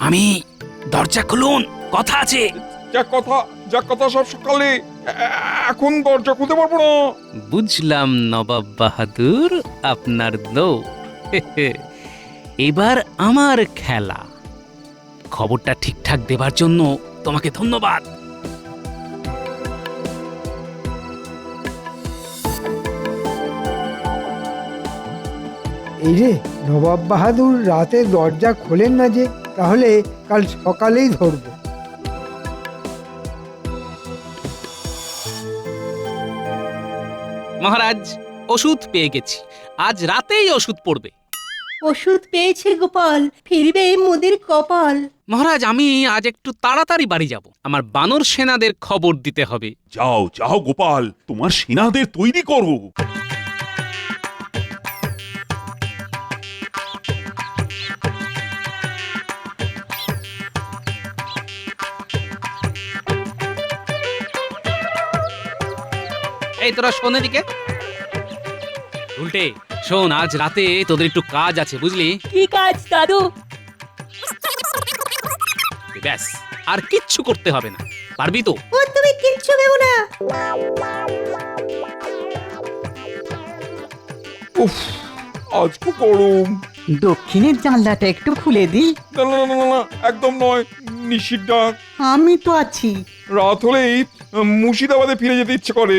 আমি। দরজা খুলুন, কথা আছে। যা কথা সব সকালে, এখন দরজা খুলতে পারবো না। বুঝলাম নবাব বাহাদুর, আপনার দৌড়। এবার আমার খেলা। খবরটা ঠিকঠাক দেবার জন্য তোমাকে ধন্যবাদ। এই রে, নবাব বাহাদুর রাতে দরজা খোলেন না যে, তাহলে কাল সকালেই ধরবো। মহারাজ, ওষুধ পেয়ে গেছি, আজ রাতেই ওষুধ পড়বে। ওষুধ পেয়েছে গোপাল, ফিরবে মোদের কপাল। মহারাজ, আমি আজ একটু তাড়াতাড়ি বাড়ি যাব, আমার বানর সেনাদের খবর দিতে হবে। যাও যাও গোপাল, তোমার সেনাদের তৈরি করো। এই তোরা শোন এদিকে। উল্টে শোন, আজ রাতে তোদের একটু কাজ আছে, বুঝলি? কি কাজ দাদু? ব্যাস, আর কিচ্ছু করতে হবে না, পারবি তো? ও তুমি কিচ্ছু ভেবো না। উফ, আজ খুব গরম। দক্ষিণের জানলাটা একটু খুলে দিই। না না না না না, একদম নয়, নিশির ডাক। আমি তো আছি। রাত হলেই মুর্শিদাবাদে ফিরে যেতে ইচ্ছে করে।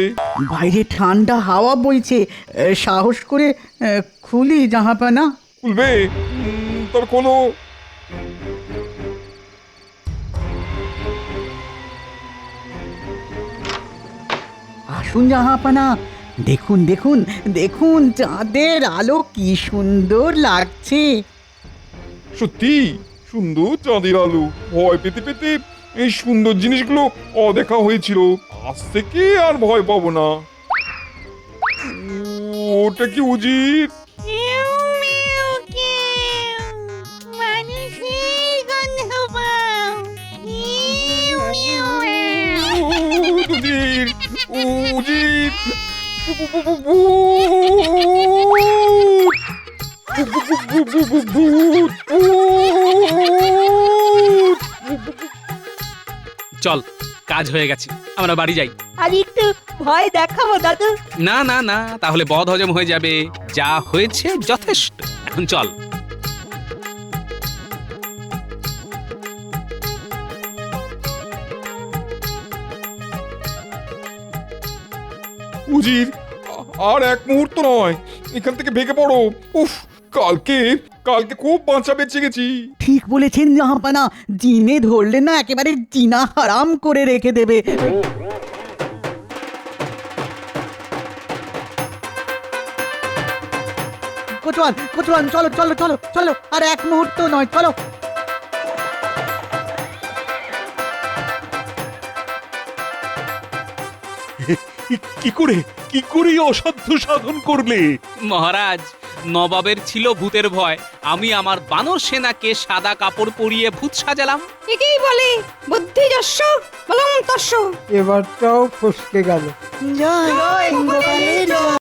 বাইরে ঠান্ডা হাওয়া বইছে, সাহস করে খুলি জাহাপানা। খুলবে? তবে কোনো আসুন জাহাপানা, দেখুন দেখুন দেখুন, চাঁদের আলো কি সুন্দর লাগছে। সত্যি সুন্দর চাঁদের আলো। ভয় পেতে পেতে এই সুন্দর জিনিসগুলো অদেখা হয়েছিল, আজ থেকে আর ভয় পাবো না। ওটা কি উজির? উজির, উজির, চল, কাজ হয়ে গেছে, আমরা বাড়ি যাই। আর একটু ভয় দেখাবো দাদু? না না না, তাহলে বদ হজম হয়ে যাবে। যা হয়েছে যথেষ্ট, এখন চল। উজির, আর এক মুহূর্ত নয়, এখান থেকে ভেগে পড়ো। উফ, কালকে কালকে খুব বাঁচা বেঁচে গেছি। ঠিক বলেছেন জাহাপানা, জিনে ধরলে না একেবারে জিনা হারাম করে রেখে দেবে। কোচওয়ান কোচওয়ান, চলো চলো চলো চলো, আর এক মুহূর্ত নয়, চলো। কি করে অসাধ্য সাধন করলে? মহারাজ, নবাবের ছিল ভূতের ভয়, আমি আমার বানর সেনাকে সাদা কাপড় পরিয়ে ভূত সাজালাম। একেই বলে বুদ্ধি যস্য বলং তস্য। এবারটাও ফসকে গেল। জয় গোপালের জয়।